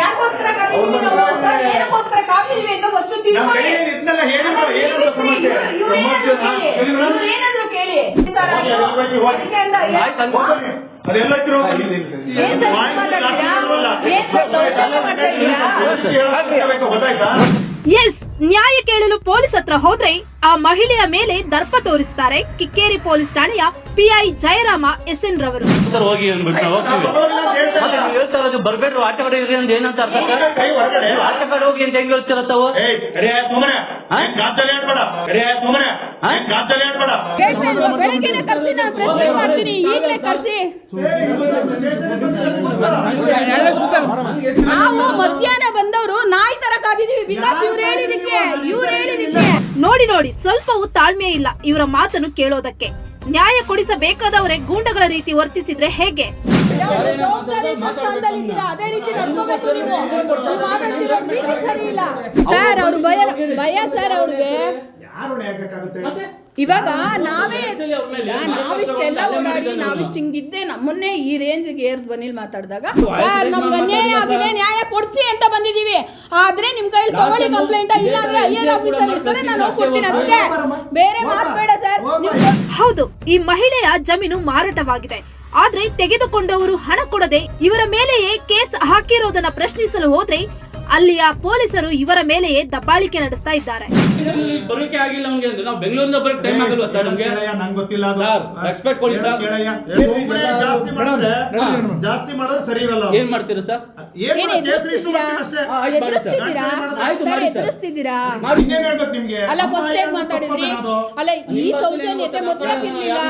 ಯಾಕೋಸ್ಕರ ಕಾದಿದ್ದೀವಿ ಅಂತ ಫಸ್ಟ್ ತಿಳ್ಕೊಳ್ಳಿ. ಏನಾದ್ರು ಕೇಳಿ. ಎಸ್, ನ್ಯಾಯ ಕೇಳಲು ಪೊಲೀಸ್ ಹತ್ರ ಹೋದ್ರೆ ಆ ಮಹಿಳೆಯ ಮೇಲೆ ದರ್ಪ ತೋರಿಸ್ತಾರೆ ಕಿಕ್ಕೇರಿ ಪೊಲೀಸ್ ಠಾಣೆಯ PI ಜಯರಾಮ SN ರವರು. ಬರ್ಬೇಡ್ರು ಆಚೆ ಕಡೆ ಏನಂತ ಅರ್ಥ ಆಚೆ ಕಡೆ ಹೋಗಿ ಅಂತ ಹೆಂಗ್ ಹೇಳ್ತೀರ ತಾವು? ಬೆಳಗ್ಗೆನೆ ಕರ್ಸಿ, ನಾನು ಪ್ರೆಸ್ ಮೀಟ್ ಮಾಡ್ತೀನಿ, ಈಗಲೇ ಕರ್ಸಿ. ನಾವು ಮಧ್ಯಾಹ್ನ ಬಂದವರು ನಾಯಿ ತರ ಕಾದಿದೀವಿ, ಬಿಕಾಸ್ ಇವ್ರು ಹೇಳಿದಕ್ಕೆ. ನೋಡಿ ಸ್ವಲ್ಪವೂ ತಾಳ್ಮೆ ಇಲ್ಲ ಇವರ ಮಾತನ್ನು ಕೇಳೋದಕ್ಕೆ. ನ್ಯಾಯ ಕೊಡಿಸಬೇಕಾದವರೇ ಗೂಂಡಗಳ ರೀತಿ ವರ್ತಿಸಿದ್ರೆ ಹೇಗೆ? ಅದೇ ರೀತಿ ನಡ್ಕೋಬೇಕು ನೀವು. ಮಾತಾಡ್ತಿರೋ ರೀತಿ ಸರಿ ಇಲ್ಲ ಸರ್. ಅವ್ರ ಭಯ ಸರ್ ಅವ್ರಿಗೆ. ಇವಾಗ ನಾವಿಷ್ಟೆಲ್ಲ ಓಡಾಡಿ ನಾವಿಷ್ಟು ಹಿಂಗಿದ್ದೆ, ನಮ್ಮನ್ನೇ ಈ ರೇಂಜ್ಗೆ ಏರ್ ಧ್ವನಿಲ್ ಮಾತಾಡಿದಾಗ ಸರ್ ನಮ್ಗೆ ಅನ್ಯಾಯ ಆಗಿದೆ, ನ್ಯಾಯ ಕೊಡ್ಸಿ ಅಂತ ಬಂದಿದೀವಿ. ಆದ್ರೆ ನಿಮ್ ಕೈಲಿ ತಗೊಳ್ಳಿ ಕಂಪ್ಲೇಂಟ್, ಇಲ್ಲಾಂದ್ರೆ IR ಆಫೀಸರ್ ಇರ್ತಾರೆ, ನಾನು ಹೋಗ್ಕೊಡ್ತೀನಿ ಅಷ್ಟೇ, ಬೇರೆ ಮಾತು ಬೇಡ ಸರ್. ಹೌದು, ಈ ಮಹಿಳೆಯ ಜಮೀನು ಮಾರಾಟವಾಗಿದೆ. ಆದ್ರೆ ತೆಗೆದುಕೊಂಡವರು ಹಣ ಕೊಡದೆ ಇವರ ಮೇಲೆಯೇ ಕೇಸ್ ಹಾಕಿರೋದನ್ನ ಪ್ರಶ್ನಿಸಲು ಹೋದ್ರೆ ಅಲ್ಲಿಯ ಪೊಲೀಸರು ಇವರ ಮೇಲೆಯೇ ದಬ್ಬಾಳಿಕೆ ನಡೆಸ್ತಾ ಇದ್ದಾರೆ. ಬರೋಕೆ ಆಗಿಲ್ಲ ನಮಗೆ, ನಾವು ಬೆಂಗಳೂರಿಂದ ಬರೋಕೆ ಟೈಮ್ ಆಗಲ್ವಾ ಸರ್ ನಮಗೆ? ನಂಗೆ ಗೊತ್ತಿಲ್ಲ ಸರ್, ರೆಸ್ಪೆಕ್ಟ್ ಕೊಡಿ ಸರ್. ಜಾಸ್ತಿ ಮಾಡೋದು ಸರಿ ಇರಲ್ಲ. ಏನ್ ಮಾಡ್ತೀರಾ ಸರ್? ಎದುರಿಸ್ತಿದ್ದೀರಾ? ಅಲ್ಲ ಫಸ್ಟ್ ಹೇಗ್ ಮಾತಾಡಿದ್ರಿ? ಅಲ್ಲ ಈ ಸೌಜನ್ಯತೆ ಮೊದಲೇ ಇರ್ಲಿಲ್ಲ.